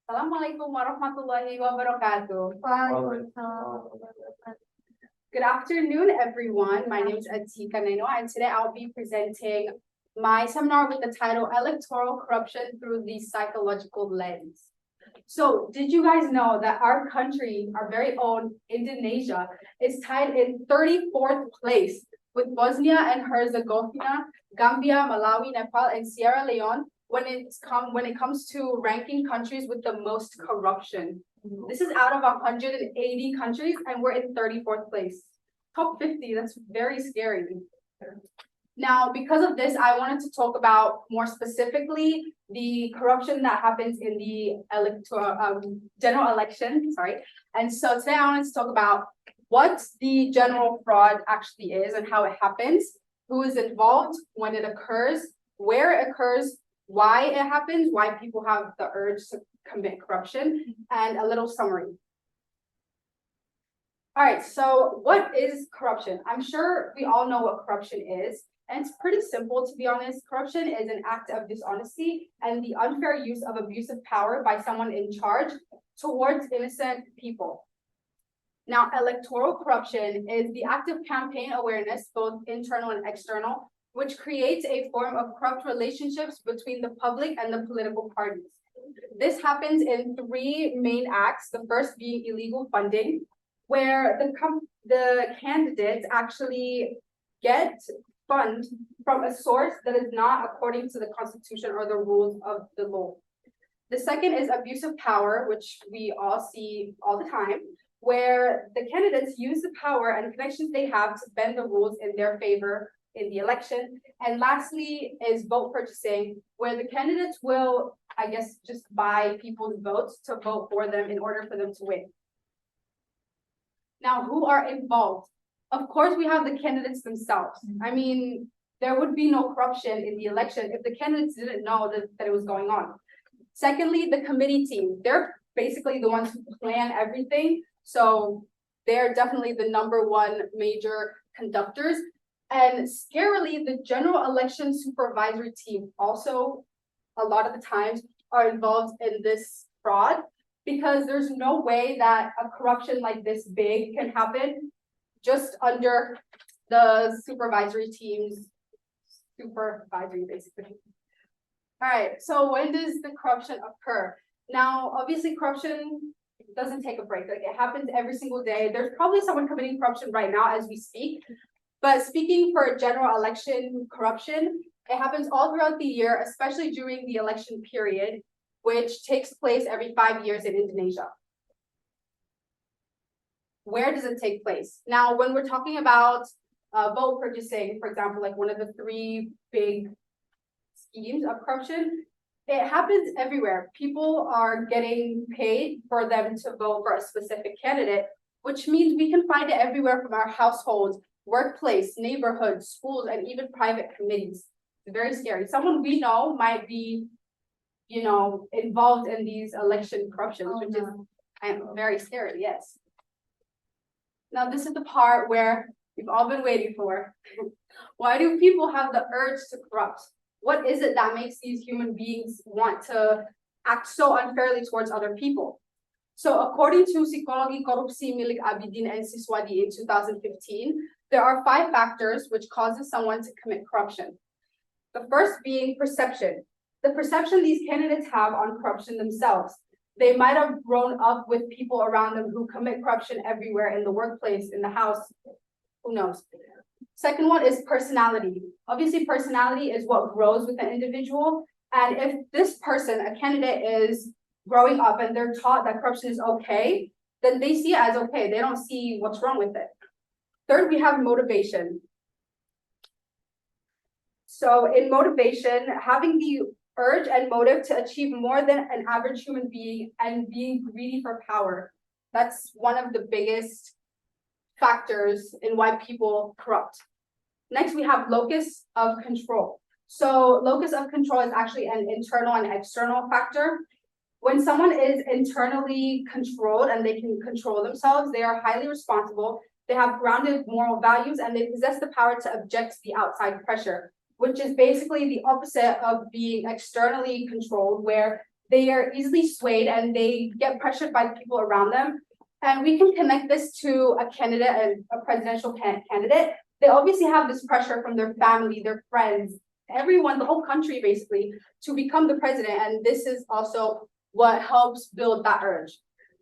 Assalamualaikum warahmatullahi wabarakatuh. Waalaikumsalam. Good afternoon, everyone. My name is Atika Nainawa, and today I'll be presenting my seminar with the title Electoral Corruption Through the Psychological Lens. So, did you guys know that our country, our very own Indonesia, is tied in 34th place with Bosnia and Herzegovina, Gambia, Malawi, Nepal, and Sierra Leone when it comes to ranking countries with the most corruption. This is out of 180 countries, and we're in 34th place. Top 50, that's very scary. Now, because of this, I wanted to talk about more specifically the corruption that happens in the general election, And so today I wanted to talk about what the general fraud actually is and how it happens, who is involved, when it occurs, where it occurs, why it happens, why people have the urge to commit corruption, and a little summary. All right, so what is corruption? I'm sure we all know what corruption is, and it's pretty simple, to be honest. Corruption is an act of dishonesty and the unfair use of abusive power by someone in charge towards innocent people. Now, electoral corruption is the act of campaign awareness, both internal and external, which creates a form of corrupt relationships between the public and the political parties. This happens in three main acts, the first being illegal funding, where the candidates actually get funds from a source that is not according to the Constitution or the rules of the law. The second is abusive power, which we all see all the time, where the candidates use the power and connections they have to bend the rules in their favor in the election. And lastly is vote purchasing, where the candidates will, I guess, just buy people's votes to vote for them in order for them to win. Now, who are involved? Of course, we have the candidates themselves. I mean, there would be no corruption in the election if the candidates didn't know that it was going on. Secondly, the committee team. They're basically the ones who plan everything. So they're definitely the number one major conductors. And scarily, the general election supervisory team also, a lot of the times, are involved in this fraud, because there's no way that a corruption like this big can happen just under the supervisory team's supervisory, basically. All right, so when does the corruption occur? Now, obviously, corruption doesn't take a break. Like, it happens every single day. There's probably someone committing corruption right now as we speak. But speaking for general election corruption, it happens all throughout the year, especially during the election period, which takes place every 5 years in Indonesia. Where does it take place? Now, when we're talking about vote purchasing, for example, like one of the three big schemes of corruption, it happens everywhere. People are getting paid for them to vote for a specific candidate, which means we can find it everywhere from our households, workplace, neighborhoods, schools, and even private committees. It's very scary. Someone we know might be, involved in these election corruptions, which is very scary, yes. Now, this is the part where we've all been waiting for. Why do people have the urge to corrupt? What is it that makes these human beings want to act so unfairly towards other people? So according to Psikologi Korupsi milik Abidin and Siswadi in 2015, there are 5 factors which causes someone to commit corruption. The first being perception. The perception these candidates have on corruption themselves. They might have grown up with people around them who commit corruption everywhere, in the workplace, in the house, who knows? Second one is personality. Obviously, personality is what grows with an individual. And if this person, a candidate, is growing up and they're taught that corruption is okay, then they see it as okay. They don't see what's wrong with it. Third, we have motivation. So in motivation, having the urge and motive to achieve more than an average human being and being greedy for power. That's one of the biggest factors in why people corrupt. Next, we have locus of control. So locus of control is actually an internal and external factor. When someone is internally controlled and they can control themselves, they are highly responsible, they have grounded moral values, and they possess the power to object to the outside pressure, which is basically the opposite of being externally controlled, where they are easily swayed and they get pressured by the people around them. And we can connect this to a candidate and a presidential candidate. They obviously have this pressure from their family, their friends, everyone, the whole country basically, to become the president. And this is also what helps build that urge.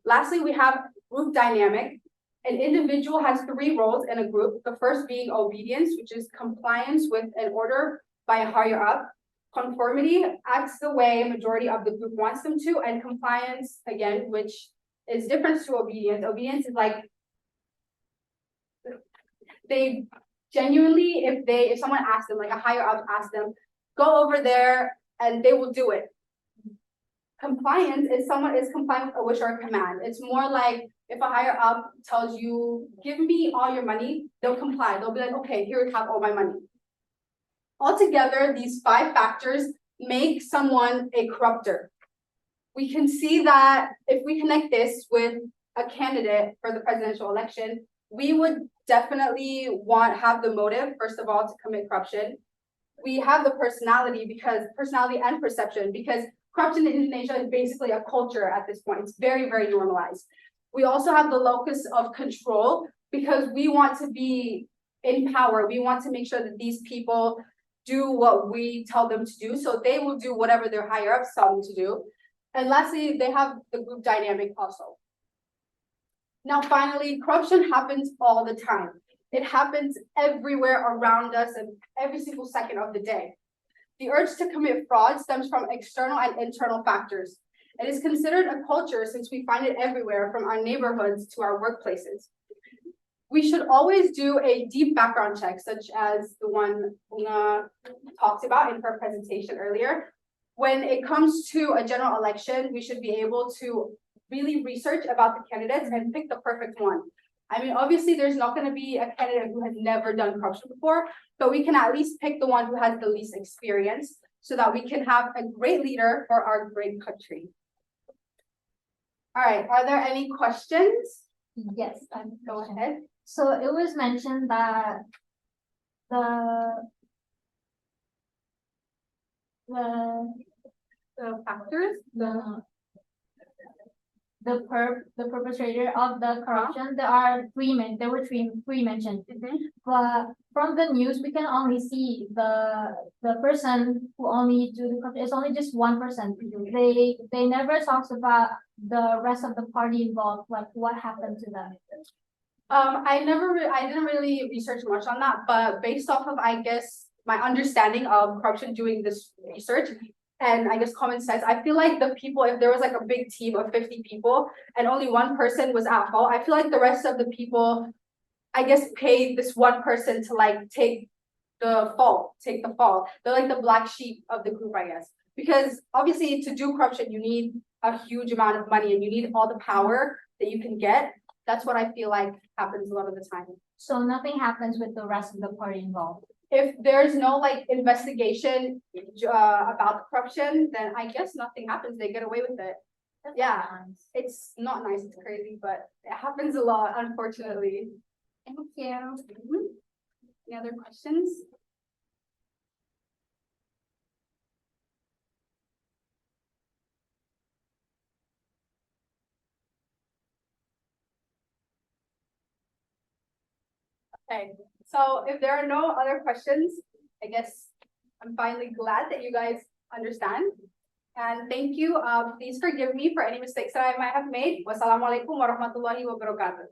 Lastly, we have group dynamic. An individual has three roles in a group. The first being obedience, which is compliance with an order by a higher up. Conformity acts the way majority of the group wants them to, and compliance, again, which is different to obedience. Obedience is like they genuinely, if someone asks them, like a higher up asks them, go over there, and they will do it. Compliance is someone is compliant with a wish or a command. It's more like if a higher up tells you, give me all your money, they'll comply. They'll be like, okay, here you have all my money. Altogether, these 5 factors make someone a corrupter. We can see that if we connect this with a candidate for the presidential election, we would definitely have the motive, first of all, to commit corruption. We have the personality and perception, because corruption in Indonesia is basically a culture at this point. It's very, very normalized. We also have the locus of control, because we want to be in power. We want to make sure that these people do what we tell them to do. So they will do whatever their higher ups tell them to do. And lastly, they have the group dynamic also. Now, finally, corruption happens all the time. It happens everywhere around us and every single second of the day. The urge to commit fraud stems from external and internal factors. It is considered a culture since we find it everywhere, from our neighborhoods to our workplaces. We should always do a deep background check, such as the one Una talked about in her presentation earlier. When it comes to a general election, we should be able to really research about the candidates and pick the perfect one. I mean, obviously, there's not going to be a candidate who has never done corruption before, but we can at least pick the one who has the least experience so that we can have a great leader for our great country. All right, are there any questions? Yes, Go ahead. So it was mentioned that the Factors, the perpetrator of the corruption, there were three mentioned. But from the news, we can only see the person who only do the corruption is only just 1%. They never talks about the rest of the party involved, like what happened to them. I didn't really research much on that, but based off of, I guess, my understanding of corruption doing this research, and I guess common sense, I feel like the people, if there was like a big team of 50 people and only one person was at fault, I feel like the rest of the people, I guess, paid this one person to like take the fall. They're like the black sheep of the group, I guess. Because obviously to do corruption, you need a huge amount of money and you need all the power that you can get. That's what I feel like happens a lot of the time. So nothing happens with the rest of the party involved. If there's no like investigation about corruption, then I guess nothing happens. They get away with it. That's Yeah, nice. it's not nice. It's crazy, but it happens a lot, unfortunately. Thank you. Any other questions? Okay, so if there are no other questions, I guess I'm finally glad that you guys understand. And thank you. Please forgive me for any mistakes that I might have made. Wassalamualaikum warahmatullahi wabarakatuh.